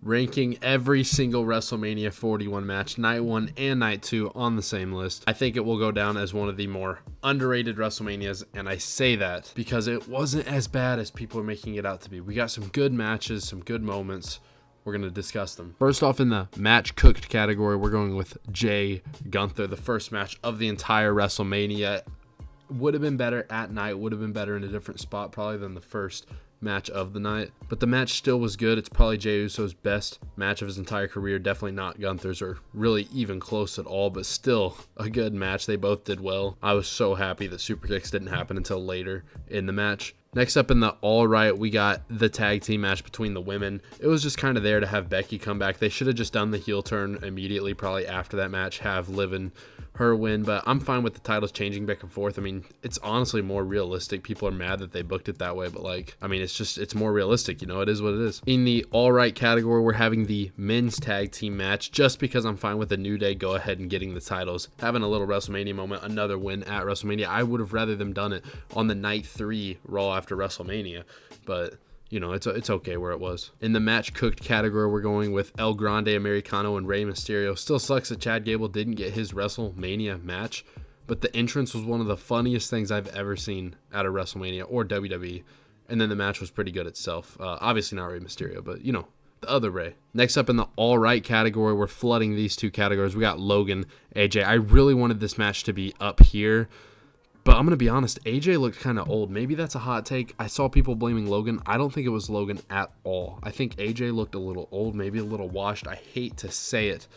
ranking every single WrestleMania 41 match, night 1 and night 2, on the same list. I think it will go down as one of the more underrated WrestleManias, and I say that because it wasn't as bad as people are making it out to be. We got some good matches, some good moments. We're going to discuss them. First off, in the match cooked category, we're going with Jay Gunther, the first match of the entire WrestleMania. Would have been better at night, would have been better in a different spot probably than the first match of the night, but the match still was good. It's probably Jey Uso's best match of his entire career, definitely not Gunther's or really even close at all, but still a good match. They both did well. I was so happy that super kicks didn't happen until later in the match. Next up in the All Right, we got the tag team match between the women. It was just kind of there to have Becky come back. They should have just done the heel turn immediately, probably after that match, have Liv and her win, but I'm fine with the titles changing back and forth. I mean, it's honestly more realistic. People are mad that they booked it that way, but like, I mean, it's more realistic, you know, it is what it is. In the All Right category, we're having the men's tag team match just because I'm fine with the New Day go ahead and getting the titles, having a little WrestleMania moment, another win at WrestleMania. I would have rather them done it on the night 3 Raw after WrestleMania, but you know, it's okay where it was. In the match cooked category, we're going with El Grande Americano and Rey Mysterio. Still sucks that Chad Gable didn't get his WrestleMania match, but the entrance was one of the funniest things I've ever seen at a WrestleMania or WWE, and then the match was pretty good itself. Obviously not Rey Mysterio, but you know, the other Rey. Next up in the All Right category, we're flooding these two categories. We got Logan, AJ. I really wanted this match to be up here, but I'm going to be honest, AJ looked kind of old. Maybe that's a hot take. I saw people blaming Logan. I don't think it was Logan at all. I think AJ looked a little old, maybe a little washed. I hate to say it,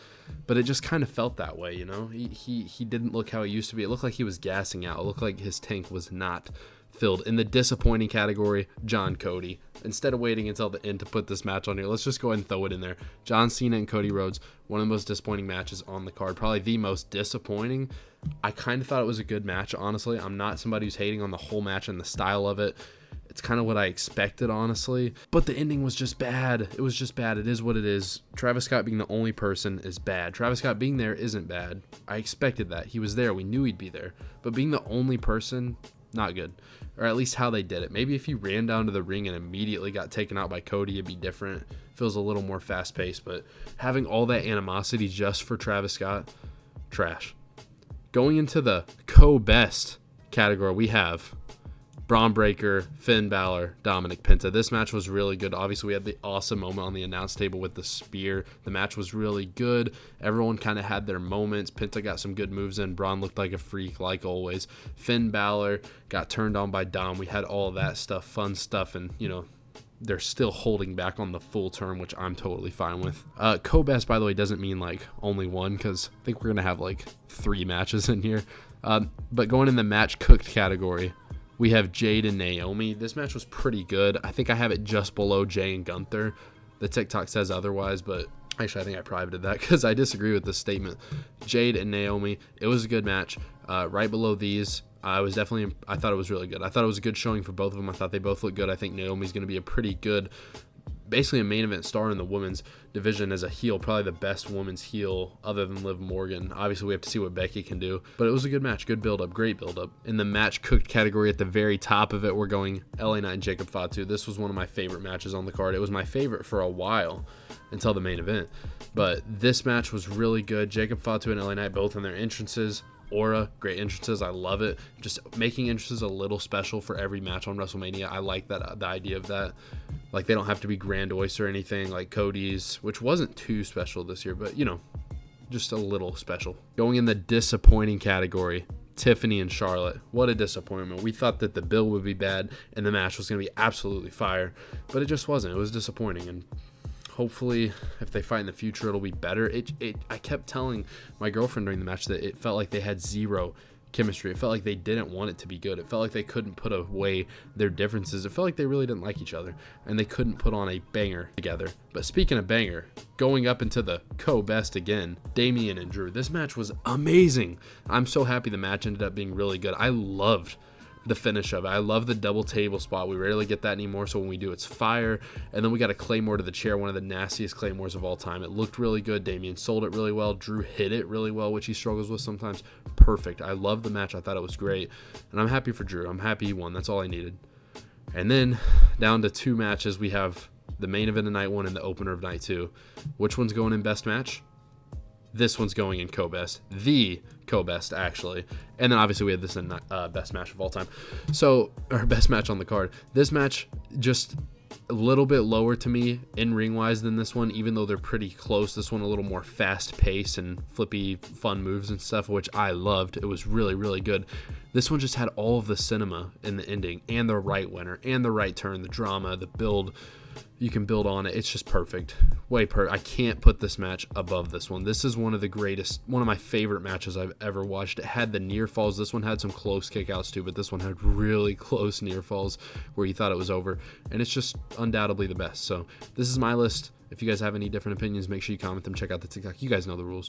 but it just kind of felt that way, you know? He didn't look how he used to be. It looked like he was gassing out. It looked like his tank was not filled. In the disappointing category, John Cody. Instead of waiting until the end to put this match on here, let's just go ahead and throw it in there. John Cena and Cody Rhodes, one of the most disappointing matches on the card. Probably the most disappointing. I kind of thought it was a good match, honestly. I'm not somebody who's hating on the whole match and the style of it. It's kind of what I expected, honestly. But the ending was just bad. It was just bad. It is what it is. Travis Scott being the only person is bad. Travis Scott being there isn't bad. I expected that. He was there. We knew he'd be there. But being the only person, not good. Or at least how they did it. Maybe if he ran down to the ring and immediately got taken out by Cody, it'd be different. Feels a little more fast-paced. But having all that animosity just for Travis Scott, trash. Going into the co-best category, we have Braun Breaker, Finn Balor, Dominic Penta. This match was really good. Obviously, we had the awesome moment on the announce table with the spear. The match was really good. Everyone kind of had their moments. Penta got some good moves in. Braun looked like a freak, like always. Finn Balor got turned on by Dom. We had all that stuff, fun stuff, and, you know, they're still holding back on the full term, which I'm totally fine with. Co-best, by the way, doesn't mean like only one, because I think we're going to have like 3 matches in here. But going in the match cooked category, we have Jade and Naomi. This match was pretty good. I think I have it just below Jay and Gunther. The TikTok says otherwise, but actually I think I privated that because I disagree with this statement. Jade and Naomi, it was a good match. Right below these, I thought it was really good. I thought it was a good showing for both of them. I thought they both looked good. I think Naomi's going to be a pretty good, basically a main event star in the women's division as a heel, probably the best women's heel other than Liv Morgan. Obviously, we have to see what Becky can do, but it was a good match, good build-up, great build-up. In the match cooked category, at the very top of it, we're going LA Knight and Jacob Fatu. This was one of my favorite matches on the card. It was my favorite for a while until the main event, but this match was really good. Jacob Fatu and LA Knight both in their entrances. Aura, great entrances. I love it. Just making entrances a little special for every match on WrestleMania. I like that, the idea of that. Like, they don't have to be Grand Oyster or anything like Cody's, which wasn't too special this year, but, you know, just a little special. Going in the disappointing category, Tiffany and Charlotte. What a disappointment. We thought that the bill would be bad and the match was going to be absolutely fire, but it just wasn't. It was disappointing, and hopefully, if they fight in the future, it'll be better. I kept telling my girlfriend during the match that it felt like they had zero chemistry. It felt like they didn't want it to be good. It felt like they couldn't put away their differences. It felt like they really didn't like each other, and they couldn't put on a banger together. But speaking of banger, going up into the co-best again, Damian and Drew. This match was amazing. I'm so happy the match ended up being really good. I loved the finish of it. I love the double table spot. We rarely get that anymore, so when we do, it's fire. And then we got a Claymore to the chair, one of the nastiest Claymores of all time. It looked really good. Damian sold it really well. Drew hit it really well, which he struggles with sometimes. Perfect. I love the match. I thought it was great, and I'm happy for Drew. I'm happy he won. That's all I needed. And then down to 2 matches, we have the main event of night 1 and the opener of night 2. Which one's going in best match? This one's going in co-best. The co-best, actually. And then obviously we had this in best match of all time. So, or best match on the card. This match just a little bit lower to me in ring wise than this one, even though they're pretty close. This one a little more fast pace and flippy fun moves and stuff, which I loved. It was really, really good. This one just had all of the cinema in the ending and the right winner and the right turn, the drama, the build. You can build on it. It's just perfect. I can't put this match above this one. This is one of the greatest, one of my favorite matches I've ever watched. It had the near falls. This one had some close kickouts too, but this one had really close near falls where you thought it was over. And it's just undoubtedly the best. So this is my list. If you guys have any different opinions, make sure you comment them. Check out the TikTok. You guys know the rules.